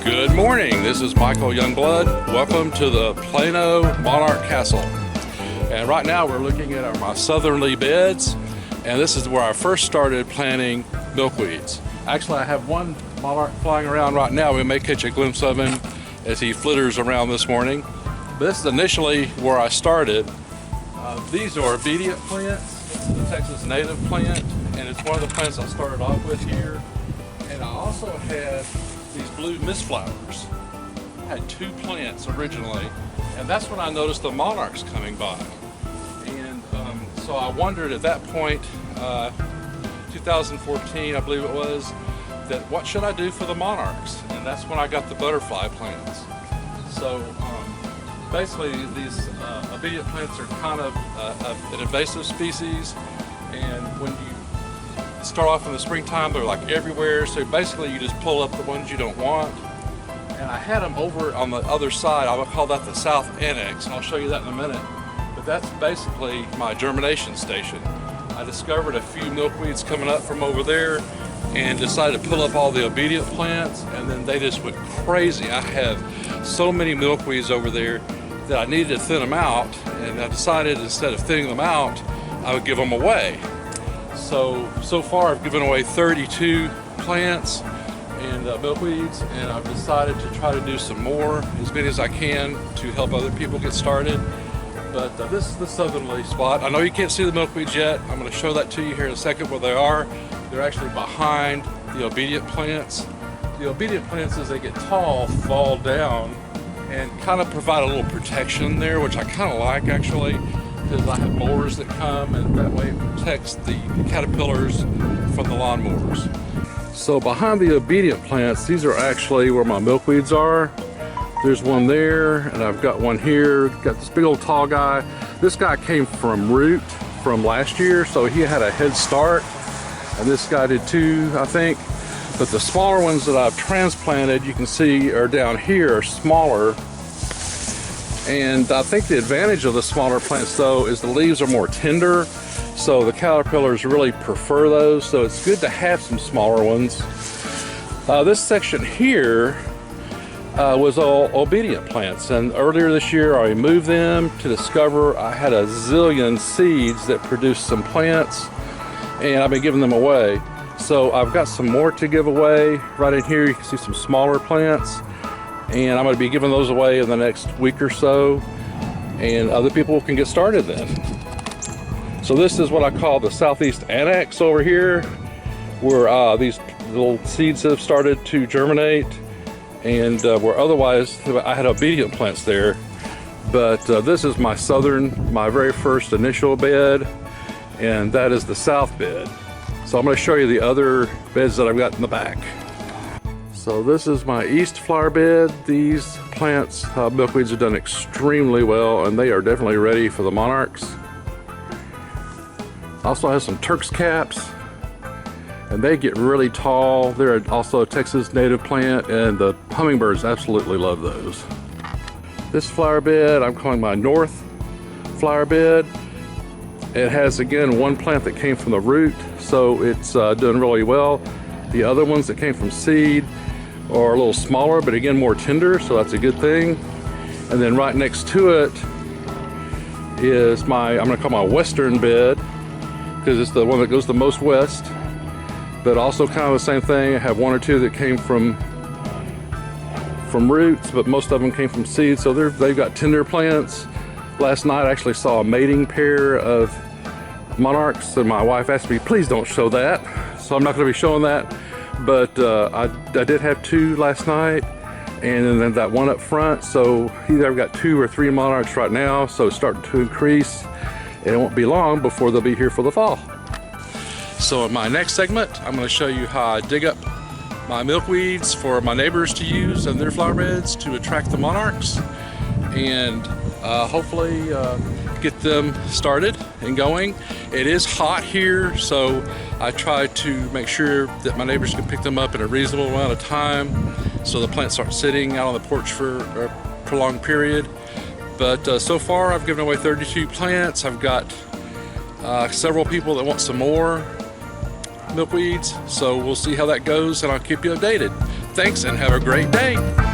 Good morning, this is Michael Youngblood. Welcome to the Plano Monarch Castle. And right now we're looking at my southerly beds, and this is where I first started planting milkweeds. Actually, I have one monarch flying around right now. We may catch a glimpse of him as he flitters around this morning. But this is initially where I started. These are obedient plants. This is the Texas native plant, and it's one of the plants I started off with here. And I also had these blue mist flowers. I had two plants originally, and that's when I noticed the monarchs coming by. And so I wondered at that point, 2014 I believe it was, that what should I do for the monarchs? And that's when I got the butterfly plants. So basically these obedient plants are kind of an invasive species, and when you start off in the springtime, they're like everywhere, so basically you just pull up the ones you don't want. And I had them over on the other side. I would call that the south annex, and I'll show you that in a minute. But that's basically my germination station. I discovered a few milkweeds coming up from over there and decided to pull up all the obedient plants, and then they just went crazy. I have so many milkweeds over there that I needed to thin them out, and I decided instead of thinning them out, I would give them away. So far I've given away 32 plants and milkweeds, and I've decided to try to do some more, as many as I can, to help other people get started. But this is the southerly spot. I know you can't see the milkweeds yet. I'm going to show that to you here in a second where they are. They're actually behind the obedient plants. The obedient plants, as they get tall, fall down and kind of provide a little protection there, which I kind of like actually, because I have mowers that come, and that way it protects the caterpillars from the lawnmowers. So behind the obedient plants, these are actually where my milkweeds are. There's one there, and I've got one here. Got this big old tall guy. This guy came from root from last year, so he had a head start, and this guy did too, I think. But the smaller ones that I've transplanted, you can see, are down here, are smaller. And I think the advantage of the smaller plants, though, is the leaves are more tender, so the caterpillars really prefer those, so it's good to have some smaller ones. This section here was all obedient plants, and earlier this year I removed them to discover I had a zillion seeds that produced some plants, and I've been giving them away. So I've got some more to give away. Right in here you can see some smaller plants, and I'm going to be giving those away in the next week or so, and other people can get started then. So this is what I call the southeast annex over here, where these little seeds have started to germinate, and where otherwise I had obedient plants there. But this is my very first initial bed, and that is the south bed. So I'm going to show you the other beds that I've got in the back. So this is my east flower bed. These plants, milkweeds, have done extremely well, and they are definitely ready for the monarchs. Also have some Turk's caps, and they get really tall. They're also a Texas native plant, and the hummingbirds absolutely love those. This flower bed I'm calling my north flower bed. It has, again, one plant that came from the root, so it's doing really well. The other ones that came from seed are a little smaller, but again more tender, so that's a good thing. And then right next to it is I'm going to call my western bed, because it's the one that goes the most west, but also kind of the same thing. I have one or two that came from roots, but most of them came from seeds, so they've got tender plants. Last night I actually saw a mating pair of monarchs, and my wife asked me, please don't show that, so I'm not going to be showing that. But I did have two last night, and then that one up front, so either I've got 2 or 3 monarchs right now, so it's starting to increase, and it won't be long before they'll be here for the fall. So in my next segment, I'm going to show you how I dig up my milkweeds for my neighbors to use in their flower beds to attract the monarchs, and hopefully get them started and going. It is hot here, so I try to make sure that my neighbors can pick them up in a reasonable amount of time, so the plants aren't sitting out on the porch for a prolonged period. But so far I've given away 32 plants. I've got several people that want some more milkweeds, so we'll see how that goes, and I'll keep you updated. Thanks and have a great day.